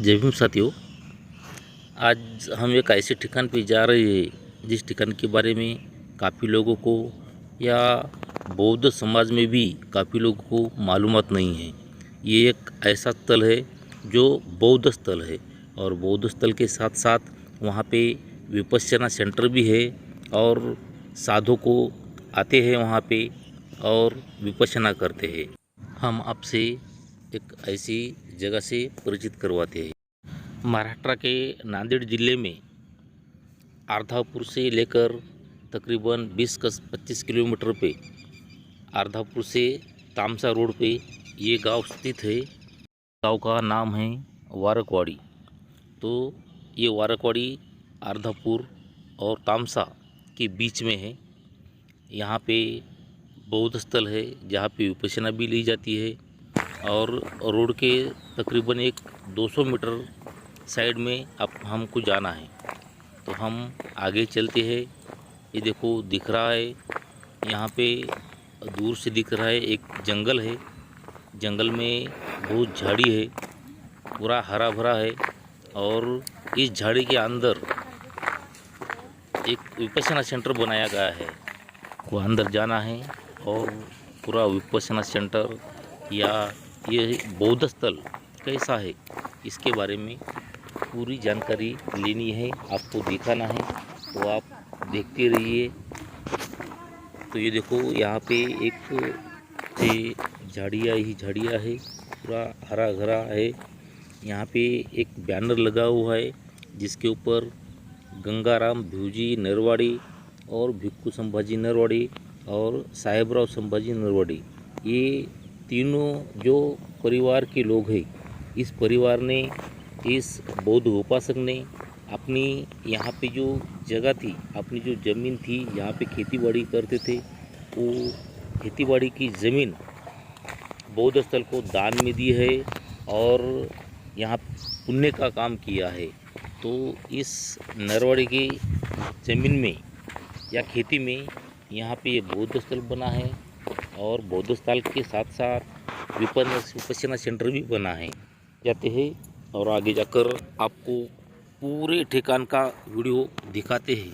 जय भीम साथियों। आज हम एक ऐसे ठिकान पे जा रहे हैं जिस ठिकान के बारे में काफ़ी लोगों को या बौद्ध समाज में भी काफ़ी लोगों को मालूमात नहीं है। ये एक ऐसा स्थल है जो बौद्ध स्थल है और बौद्ध स्थल के साथ साथ वहाँ पे विपश्यना सेंटर भी है और साधु को आते हैं वहाँ पे और विपश्यना करते हैं। हम आपसे एक ऐसी जगह से परिचित करवाते हैं। महाराष्ट्र के नांदेड़ ज़िले में अर्धापुर से लेकर तकरीबन 20-25 किलोमीटर पे अर्धापुर से तामसा रोड पे ये गांव स्थित है। गांव का नाम है वारकवाड़ी। तो ये वारकवाड़ी अर्धापुर और तामसा के बीच में है। यहाँ पे बौद्ध स्थल है जहाँ पे विपश्यना भी ली जाती है और रोड के तकरीबन एक 200 मीटर साइड में अब हमको जाना है। तो हम आगे चलते हैं। ये देखो दिख रहा है, यहाँ पे दूर से दिख रहा है एक जंगल है। जंगल में बहुत झाड़ी है, पूरा हरा भरा है और इस झाड़ी के अंदर एक विपश्यना सेंटर बनाया गया है। को अंदर जाना है और पूरा विपश्यना सेंटर या ये बौद्ध स्थल कैसा है इसके बारे में पूरी जानकारी लेनी है, आपको दिखाना है। तो आप देखते रहिए। तो ये देखो यहाँ पे एक झाड़ियाँ ही झाड़ियाँ है, पूरा हरा भरा है। यहाँ पे एक बैनर लगा हुआ है जिसके ऊपर गंगाराम भिवजी नरवाड़ी और भिक्खू संभाजी नरवाड़ी और साहेबराव संभाजी नरवाड़ी, ये तीनों जो परिवार के लोग हैं, इस परिवार ने, इस बौद्ध उपासक ने अपनी यहाँ पे जो जगह थी, अपनी जो ज़मीन थी, यहाँ पे खेतीबाड़ी करते थे, वो खेतीबाड़ी की ज़मीन बौद्ध स्थल को दान में दी है और यहाँ पुण्य का काम किया है। तो इस नरवाड़ी की ज़मीन में या खेती में यहाँ पे ये बौद्ध स्थल बना है और बौद्ध स्थल के साथ साथ विपश्यना सेंटर भी बना है। जाते हैं और आगे जाकर आपको पूरे ठिकान का वीडियो दिखाते हैं,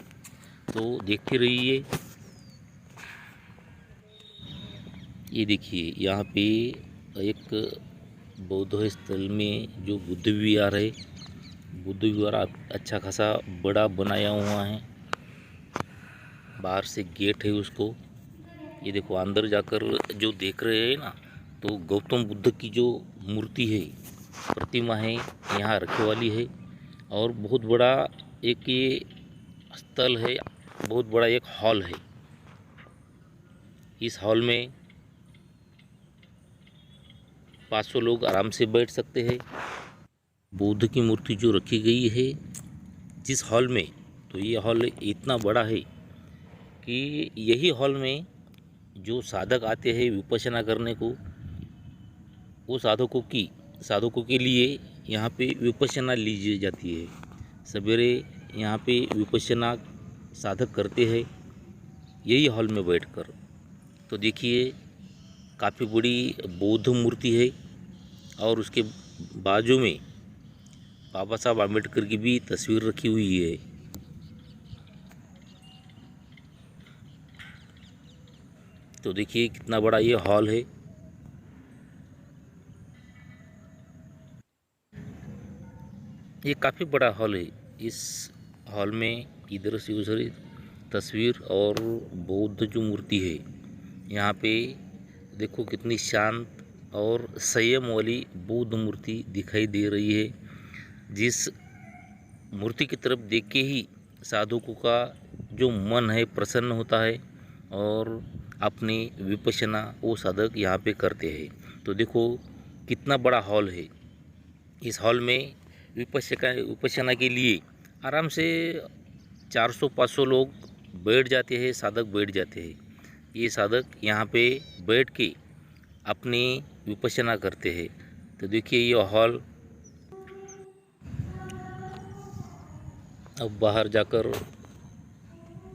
तो देखते रहिए। ये देखिए यहाँ पे एक बौद्ध स्थल में जो बुद्ध विहार है, बुद्ध विहार अच्छा खासा बड़ा बनाया हुआ है। बाहर से गेट है उसको। ये देखो अंदर जाकर जो देख रहे हैं ना, तो गौतम बुद्ध की जो मूर्ति है, प्रतिमा है, यहाँ रखे वाली है और बहुत बड़ा एक ये स्थल है, बहुत बड़ा एक हॉल है। इस हॉल में 500 लोग आराम से बैठ सकते हैं। बुद्ध की मूर्ति जो रखी गई है जिस हॉल में, तो ये हॉल इतना बड़ा है कि यही हॉल में जो साधक आते हैं विपश्यना करने को, वो साधकों के लिए यहाँ पे विपश्यना ली जाती है। सवेरे यहाँ पे विपश्यना साधक करते हैं यही हॉल में बैठकर। तो देखिए काफ़ी बड़ी बौद्ध मूर्ति है और उसके बाजू में बाबा साहब आम्बेडकर की भी तस्वीर रखी हुई है। तो देखिए कितना बड़ा ये हॉल है। ये काफ़ी बड़ा हॉल है। इस हॉल में इधर से उधर तस्वीर और बौद्ध जो मूर्ति है, यहाँ पे देखो कितनी शांत और संयम वाली बौद्ध मूर्ति दिखाई दे रही है। जिस मूर्ति की तरफ देख के ही साधकों का जो मन है प्रसन्न होता है और अपनी विपश्यना वो साधक यहाँ पे करते हैं। तो देखो कितना बड़ा हॉल है। इस हॉल में विपश्यना के लिए आराम से 400-500 लोग बैठ जाते हैं, साधक बैठ जाते हैं। ये साधक यहाँ पे बैठ के अपनी विपश्यना करते हैं। तो देखिए ये हॉल। अब बाहर जाकर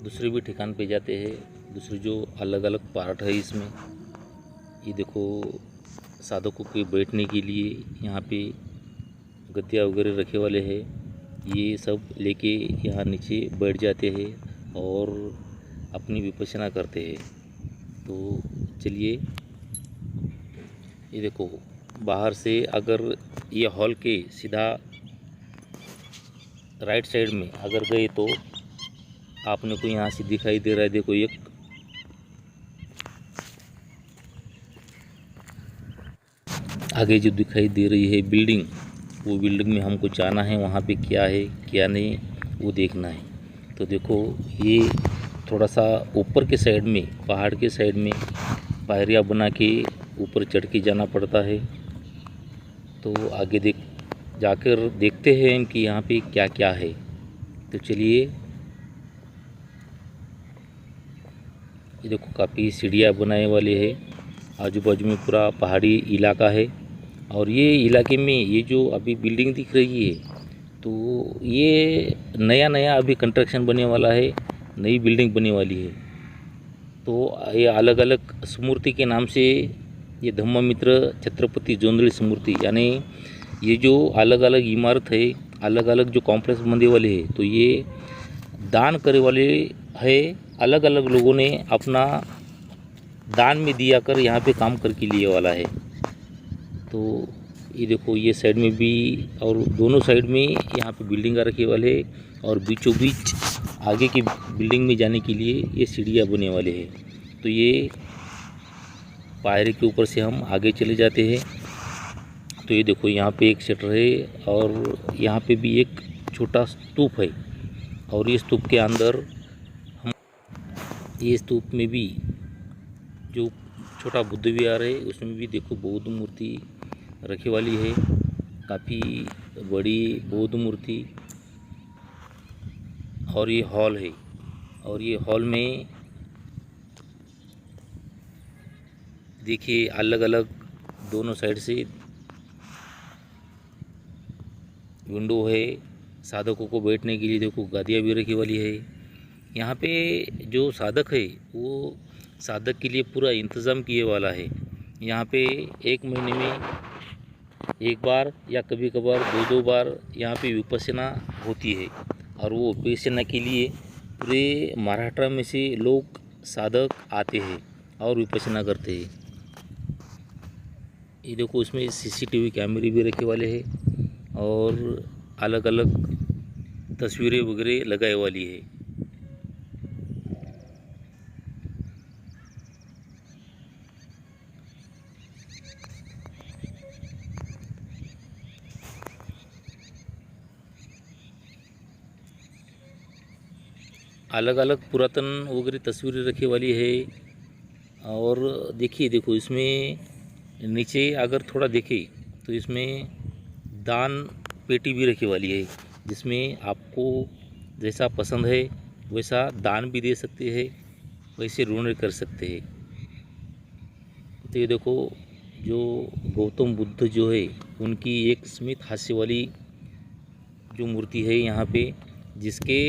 दूसरे भी ठिकान पे जाते हैं, दूसरे जो अलग अलग पार्ट है इसमें। ये देखो साधकों के बैठने के लिए यहाँ पे गद्दियाँ वगैरह रखे वाले हैं, ये सब लेके यहाँ नीचे बैठ जाते हैं और अपनी विपश्यना करते हैं। तो चलिए, ये देखो बाहर से अगर ये हॉल के सीधा राइट साइड में अगर गए तो आपने को यहाँ से दिखाई दे रहा है, देखो एक आगे जो दिखाई दे रही है बिल्डिंग, वो बिल्डिंग में हमको जाना है, वहाँ पे क्या है क्या नहीं वो देखना है। तो देखो ये थोड़ा सा ऊपर के साइड में, पहाड़ के साइड में पायरियाँ बना के ऊपर चढ़ के जाना पड़ता है। तो आगे जाकर देखते हैं कि यहाँ पे क्या क्या है। तो चलिए, ये देखो काफ़ी सीढ़ियाँ बनाए वाले है, आजू बाजू में पूरा पहाड़ी इलाका है। और ये इलाके में ये जो अभी बिल्डिंग दिख रही है, तो ये नया अभी कंस्ट्रक्शन बनने वाला है, नई बिल्डिंग बनने वाली है। तो ये अलग अलग स्मूर्ति के नाम से ये धम्ममित्र छत्रपति जोंधळी स्मूर्ति, यानी ये जो अलग अलग इमारत है, अलग अलग जो कॉम्प्लेक्स बनने वाले हैं, तो ये दान करे वाले है। अलग अलग लोगों ने अपना दान में दिया कर यहाँ पे काम करके लिए वाला है। तो ये देखो ये साइड में भी और दोनों साइड में यहाँ पे बिल्डिंग रखे वाले, और बीचों बीच आगे की बिल्डिंग में जाने के लिए ये सीढ़ियाँ बने वाले हैं। तो ये पायरी के ऊपर से हम आगे चले जाते हैं। तो ये देखो यहाँ पे एक शटर है और यहाँ पे भी एक छोटा स्तूप है, और ये स्तूप के अंदर हम, ये स्तूप में भी जो छोटा बुद्ध विहार है उसमें भी देखो बौद्ध मूर्ति रखी वाली है, काफ़ी बड़ी बौद्ध मूर्ति। और ये हॉल है, और ये हॉल में देखिए अलग अलग दोनों साइड से विंडो है, साधकों को बैठने के लिए देखो गादियाँ भी रखी वाली है। यहाँ पे जो साधक है वो साधक के लिए पूरा इंतज़ाम किए वाला है। यहाँ पे एक महीने में एक बार या कभी कभार दो बार यहाँ पे विपश्यना होती है, और वो विपश्यना के लिए पूरे महाराष्ट्र में से लोग साधक आते हैं और विपश्यना करते हैं। ये देखो इसमें सीसीटीवी कैमरे भी रखे वाले हैं और अलग अलग तस्वीरें वगैरह लगाए वाली है। अलग अलग पुरातन वगैरह तस्वीरें रखी वाली है। और देखो इसमें नीचे अगर थोड़ा देखें तो इसमें दान पेटी भी रखी वाली है, जिसमें आपको जैसा पसंद है वैसा दान भी दे सकते हैं, वैसे ऋण कर सकते हैं। तो ये देखो जो गौतम बुद्ध जो है उनकी एक स्मित हास्य वाली जो मूर्ति है यहाँ पे, जिसके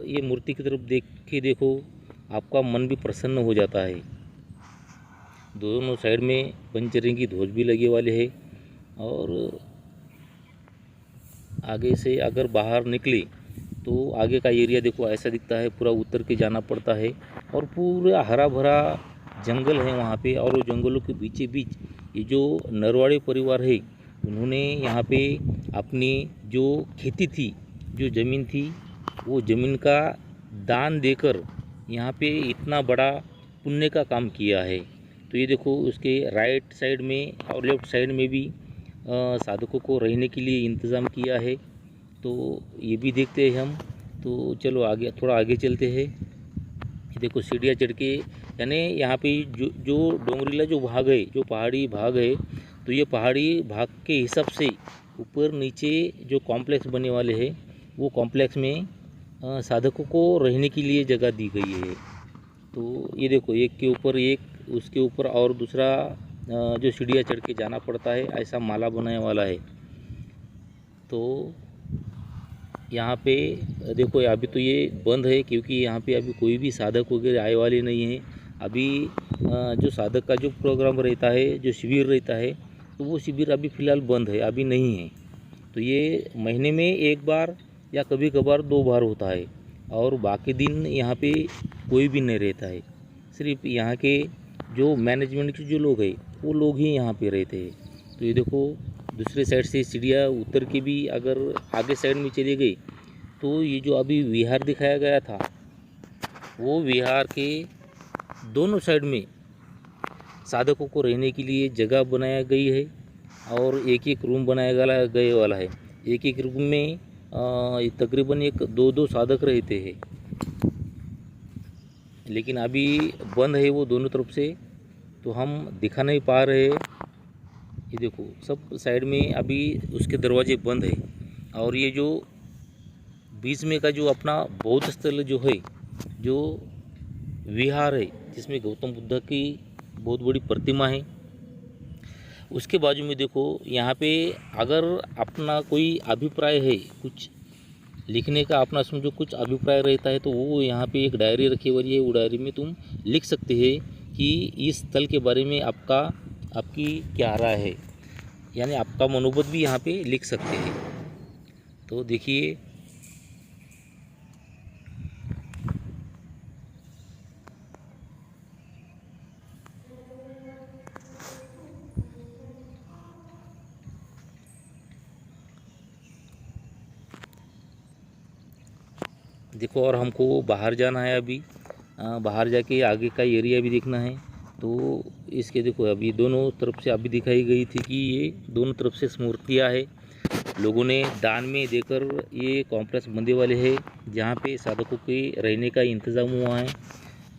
ये मूर्ति की तरफ देख के देखो आपका मन भी प्रसन्न हो जाता है। दोनों साइड में पंचरंगी ध्वज भी लगे वाले हैं, और आगे से अगर बाहर निकले तो आगे का एरिया देखो ऐसा दिखता है, पूरा उतर के जाना पड़ता है, और पूरा हरा भरा जंगल है वहाँ पे। और वो जंगलों के बीचे बीच ये जो नरवाड़ी परिवार है उन्होंने यहाँ पे अपनी जो खेती थी, जो ज़मीन थी, वो ज़मीन का दान देकर यहाँ पे इतना बड़ा पुण्य का काम किया है। तो ये देखो उसके राइट साइड में और लेफ्ट साइड में भी साधकों को रहने के लिए इंतज़ाम किया है। तो ये भी देखते हैं हम। तो चलो आगे, थोड़ा आगे चलते हैं। देखो सीढ़ियाँ चढ़ के, यानी यहाँ पे जो डोंगरीला जो भाग है, जो पहाड़ी भाग है, तो ये पहाड़ी भाग के हिसाब से ऊपर नीचे जो कॉम्प्लेक्स बने वाले हैं, वो कॉम्प्लेक्स में साधकों को रहने के लिए जगह दी गई है। तो ये देखो एक के ऊपर एक, उसके ऊपर और दूसरा जो सीढ़ियाँ चढ़ के जाना पड़ता है, ऐसा माला बनाने वाला है। तो यहाँ पे देखो अभी तो ये बंद है, क्योंकि यहाँ पे अभी कोई भी साधक वगैरह आए वाले नहीं है। अभी जो साधक का जो प्रोग्राम रहता है, जो शिविर रहता है, तो वो शिविर अभी फ़िलहाल बंद है, अभी नहीं है। तो ये महीने में एक बार या कभी कभार 2 बार होता है, और बाकी दिन यहाँ पे कोई भी नहीं रहता है। सिर्फ यहाँ के जो मैनेजमेंट के जो लोग हैं वो लोग ही यहाँ पे रहते हैं। तो ये देखो दूसरे साइड से चिड़िया उतर के भी अगर आगे साइड में चली गई तो ये जो अभी विहार दिखाया गया था वो विहार के दोनों साइड में साधकों को रहने के लिए जगह बनाया गई है, और एक एक रूम बनाया गए वाला है। एक एक रूम में तकरीबन एक 2-2 साधक रहते हैं, लेकिन अभी बंद है वो दोनों तरफ से, तो हम दिखा नहीं पा रहे। ये देखो सब साइड में अभी उसके दरवाजे बंद है। और ये जो बीच में का जो अपना बौद्ध स्थल जो है, जो विहार है जिसमें गौतम बुद्ध की बहुत बड़ी प्रतिमा है, उसके बाजू में देखो यहाँ पे अगर अपना कोई अभिप्राय है, कुछ लिखने का अपना समझो कुछ अभिप्राय रहता है, तो वो यहाँ पे एक डायरी रखी हुई है। वो डायरी में तुम लिख सकते हैं कि इस स्थल के बारे में आपकी क्या राय है, यानी आपका मनोबत भी यहाँ पे लिख सकते हैं। तो देखिए देखो, और हमको बाहर जाना है अभी, बाहर जाके आगे का एरिया भी देखना है। तो इसके देखो अभी दोनों तरफ से अभी दिखाई गई थी कि ये दोनों तरफ से मूर्तियाँ है, लोगों ने दान में देकर ये कॉम्प्लेक्स बंदे वाले हैं जहाँ पे साधकों के रहने का इंतज़ाम हुआ है।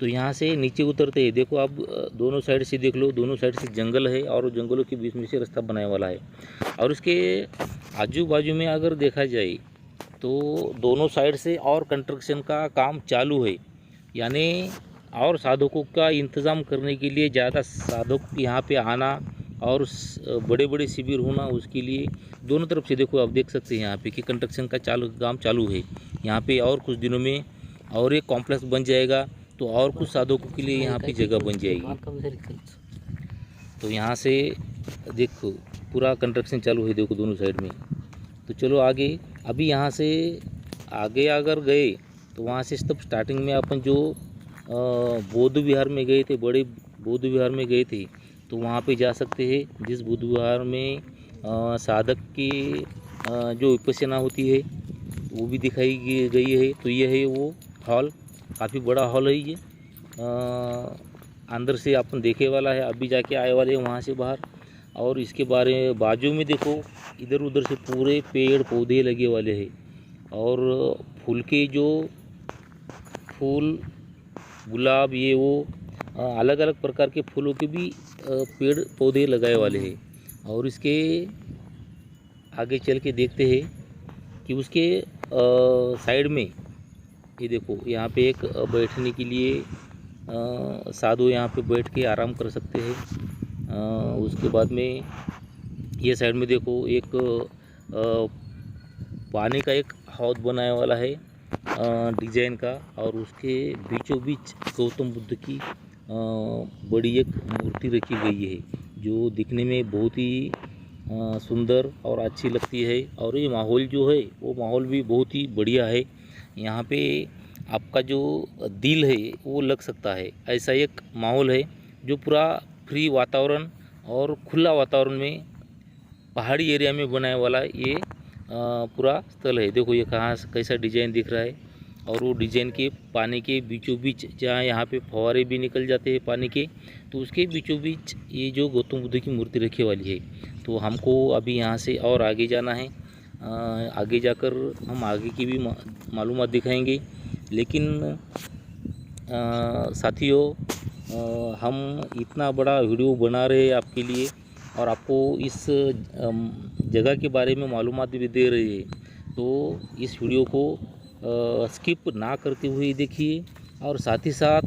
तो यहाँ से नीचे उतरते हैं, देखो अब दोनों साइड से देख लो, दोनों साइड से जंगल है और जंगलों के बीच में से रास्ता बनाया वाला है। और उसके आजू बाजू में अगर देखा जाए तो दोनों साइड से और कंस्ट्रक्शन का काम चालू है, यानी और साधकों का इंतज़ाम करने के लिए ज़्यादा साधक यहाँ पे आना और बड़े बड़े शिविर होना, उसके लिए दोनों तरफ से देखो आप देख सकते हैं यहाँ पे कि कंस्ट्रक्शन का काम चालू है। यहाँ पे और कुछ दिनों में और एक कॉम्प्लेक्स बन जाएगा, तो और कुछ साधकों के लिए यहाँ पे जगह बन जाएगी। तो यहाँ से देखो पूरा कंस्ट्रक्शन चालू है, देखो दोनों साइड में। तो चलो आगे, अभी यहाँ से आगे अगर गए तो वहाँ से तब स्टार्टिंग में अपन जो बौद्ध विहार में गए थे, बड़े बौद्ध विहार में गए थे, तो वहाँ पे जा सकते हैं। जिस बौद्ध विहार में साधक की जो विपश्यना होती है वो भी दिखाई गई है। तो ये है वो हॉल, काफ़ी बड़ा हॉल है ये, अंदर से अपन देखे वाला है, अभी जाके आए वाले हैं वहाँ से बाहर। और इसके बाजू में देखो इधर उधर से पूरे पेड़ पौधे लगे वाले हैं, और फूल के जो फूल गुलाब ये वो अलग अलग प्रकार के फूलों के भी पेड़ पौधे लगाए वाले हैं। और इसके आगे चल के देखते हैं कि उसके साइड में ये देखो यहाँ पे एक बैठने के लिए साधु यहाँ पे बैठ के आराम कर सकते हैं। उसके बाद में ये साइड में देखो एक पानी का एक हौद बनाने वाला है डिजाइन का, और उसके बीचों बीच गौतम बुद्ध की बड़ी एक मूर्ति रखी गई है, जो दिखने में बहुत ही सुंदर और अच्छी लगती है। और ये माहौल जो है वो माहौल भी बहुत ही बढ़िया है। यहाँ पे आपका जो दिल है वो लग सकता है, ऐसा एक माहौल है जो पूरा फ्री वातावरण और खुला वातावरण में पहाड़ी एरिया में बनाने वाला ये पूरा स्थल है। देखो ये कहाँ कैसा डिजाइन दिख रहा है, और वो डिजाइन के पानी के बीचों बीच जहाँ यहाँ पे फव्वारे भी निकल जाते हैं पानी के, तो उसके बीचों बीच ये जो गौतम बुद्ध की मूर्ति रखी वाली है। तो हमको अभी यहाँ से और आगे जाना है, आगे जाकर हम आगे की भी मालूमात दिखाएंगे। लेकिन साथियों, हम इतना बड़ा वीडियो बना रहे हैं आपके लिए, और आपको इस जगह के बारे में मालूमात भी दे रहे हैं। तो इस वीडियो को स्किप ना करते हुए देखिए, और साथ ही साथ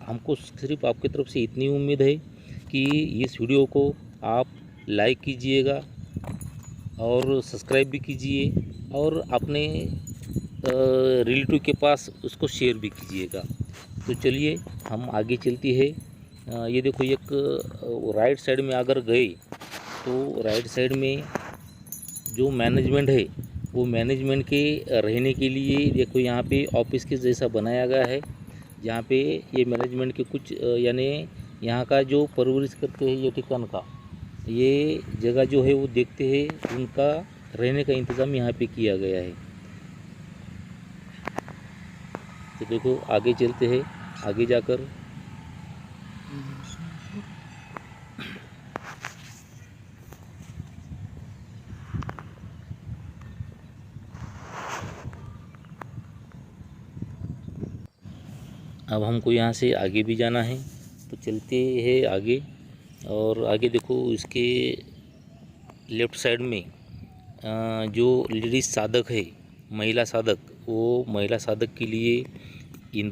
हमको सिर्फ आपकी तरफ से इतनी उम्मीद है कि इस वीडियो को आप लाइक कीजिएगा और सब्सक्राइब भी कीजिए, और अपने रिलेटिव के पास उसको शेयर भी कीजिएगा। तो चलिए हम आगे चलती है। ये देखो एक राइट साइड में अगर गए तो राइट साइड में जो मैनेजमेंट है वो मैनेजमेंट के रहने के लिए देखो यहाँ पे ऑफिस के जैसा बनाया गया है, जहाँ पे ये मैनेजमेंट के कुछ यानी यहाँ का जो परवरिश करते हैं ये ठिकान का ये जगह जो है वो देखते हैं, उनका रहने का इंतज़ाम यहाँ पे किया गया है। तो देखो आगे चलते हैं, आगे जाकर अब हमको यहाँ से आगे भी जाना है, तो चलते हैं आगे। और आगे देखो इसके लेफ़्ट साइड में जो लेडीज़ साधक है, महिला साधक, वो महिला साधक के लिए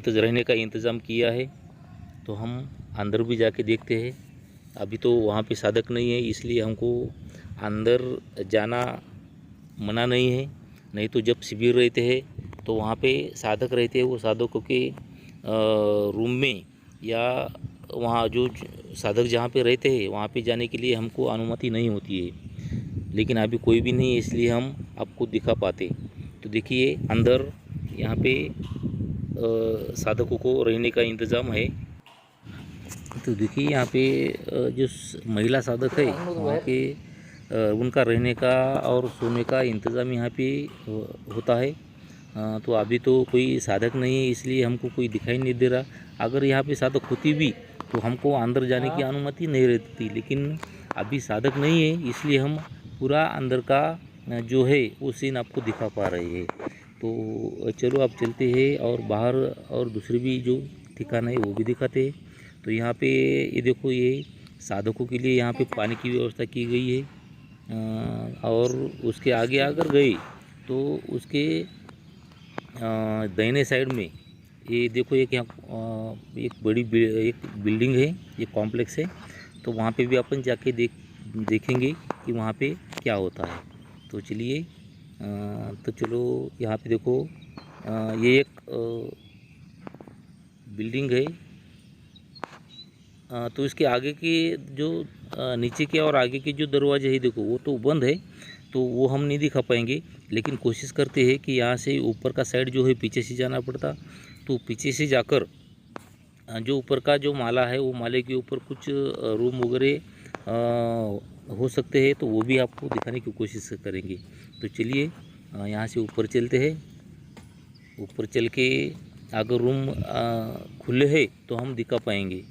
रहने का इंतज़ाम किया है। तो हम अंदर भी जाके देखते हैं। अभी तो वहाँ पे साधक नहीं है, इसलिए हमको अंदर जाना मना नहीं है। नहीं तो जब शिविर रहते हैं तो वहाँ पे साधक रहते हैं, वो साधकों के रूम में या वहाँ जो साधक जहाँ पे रहते हैं वहाँ पे जाने के लिए हमको अनुमति नहीं होती है। लेकिन अभी कोई भी नहीं है, इसलिए हम आपको दिखा पाते। तो देखिए अंदर यहाँ पे साधकों को रहने का इंतज़ाम है। तो देखिए यहाँ पे जो महिला साधक है वहाँ पे उनका रहने का और सोने का इंतज़ाम यहाँ पे होता है। तो अभी तो कोई साधक नहीं है, इसलिए हमको कोई दिखाई नहीं दे रहा। अगर यहाँ पे साधक होती भी तो हमको अंदर जाने की अनुमति नहीं रहती, लेकिन अभी साधक नहीं है, इसलिए हम पूरा अंदर का जो है वो सीन आपको दिखा पा रहे हैं। तो चलो आप चलते हैं और बाहर और दूसरे भी जो ठिकाना है वो भी दिखाते हैं। तो यहाँ पे ये देखो, ये साधकों के लिए यहाँ पे पानी की व्यवस्था की गई है। और उसके आगे अगर गए तो उसके दाहिने साइड में ये देखो एक यहाँ एक बड़ी एक बिल्डिंग है, ये कॉम्प्लेक्स है। तो वहाँ पे भी अपन जाके देखेंगे कि वहाँ पे क्या होता है। तो चलिए तो चलो यहाँ पे देखो ये एक बिल्डिंग है। तो इसके आगे के जो नीचे के और आगे के जो दरवाजे है देखो वो तो बंद है, तो वो हम नहीं दिखा पाएंगे। लेकिन कोशिश करते हैं कि यहाँ से ऊपर का साइड जो है पीछे से जाना पड़ता, तो पीछे से जाकर जो ऊपर का जो माला है वो माले के ऊपर कुछ रूम वगैरह हो सकते हैं, तो वो भी आपको दिखाने की कोशिश करेंगे। तो चलिए यहाँ से ऊपर चलते हैं। ऊपर चल के अगर रूम खुले हैं तो हम दिखा पाएंगे।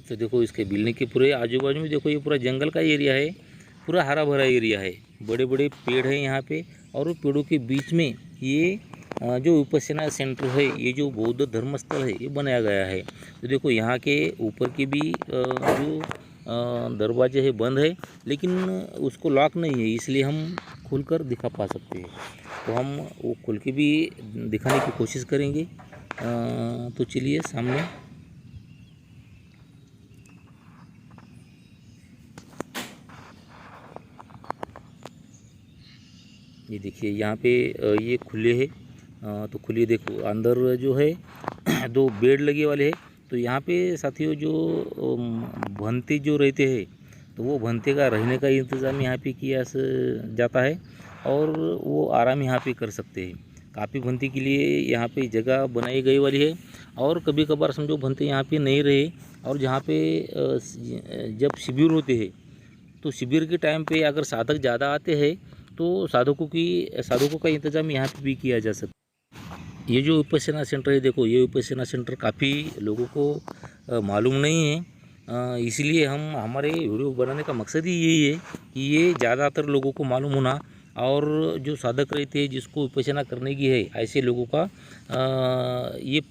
तो देखो इसके बिल्डिंग के पूरे आजू बाजू में देखो ये पूरा जंगल का एरिया है, पूरा हरा भरा एरिया है, बड़े बड़े पेड़ हैं यहाँ पे। और वो पेड़ों के बीच में ये जो विपश्यना सेंटर है, ये जो बौद्ध धर्म स्थल है, ये बनाया गया है। तो देखो यहाँ के ऊपर के भी जो दरवाजे है बंद है, लेकिन उसको लॉक नहीं है, इसलिए हम खोलकर दिखा पा सकते हैं। तो हम वो खोल के भी दिखाने की कोशिश करेंगे। तो चलिए सामने ये देखिए यहाँ पे ये खुले है। तो खुले देखो अंदर जो है दो बेड लगे वाले हैं। तो यहाँ पे साथियों जो भंते जो रहते हैं, तो वो भंते का रहने का इंतज़ाम यहाँ पे किया जाता है और वो आराम यहाँ पे कर सकते हैं। काफ़ी भंते के लिए यहाँ पे जगह बनाई गई वाली है। और कभी कभार समझो भंते यहाँ पे नहीं रहे और जहाँ पे जब शिविर होते हैं, तो शिविर के टाइम पे अगर साधक ज़्यादा आते हैं तो साधकों का इंतज़ाम यहाँ पे भी किया जा सकता है। ये जो विपश्यना सेंटर है देखो, ये विपश्यना सेंटर काफ़ी लोगों को मालूम नहीं है। इसलिए हमारे वीडियो बनाने का मकसद ही यही है कि ये ज़्यादातर लोगों को मालूम होना, और जो साधक रहते हैं जिसको विपश्यना करने की है, ऐसे लोगों का ये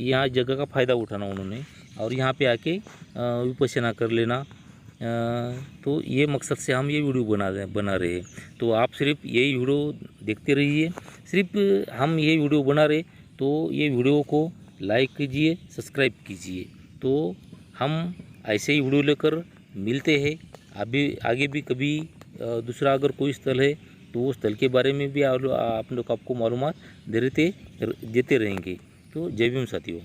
यहाँ जगह का फ़ायदा उठाना उन्होंने, और यहाँ पे आके विपश्यना कर लेना। तो ये मकसद से हम ये वीडियो बना रहे हैं। तो आप सिर्फ यही वीडियो देखते रहिए। सिर्फ हम ये वीडियो बना रहे, तो ये वीडियो को लाइक कीजिए, सब्सक्राइब कीजिए। तो हम ऐसे ही वीडियो लेकर मिलते हैं। अभी आगे भी कभी दूसरा अगर कोई स्थल है तो वो स्थल के बारे में भी आप लोग आपको मालूमात देते रहेंगे। तो जय भीम साथियों।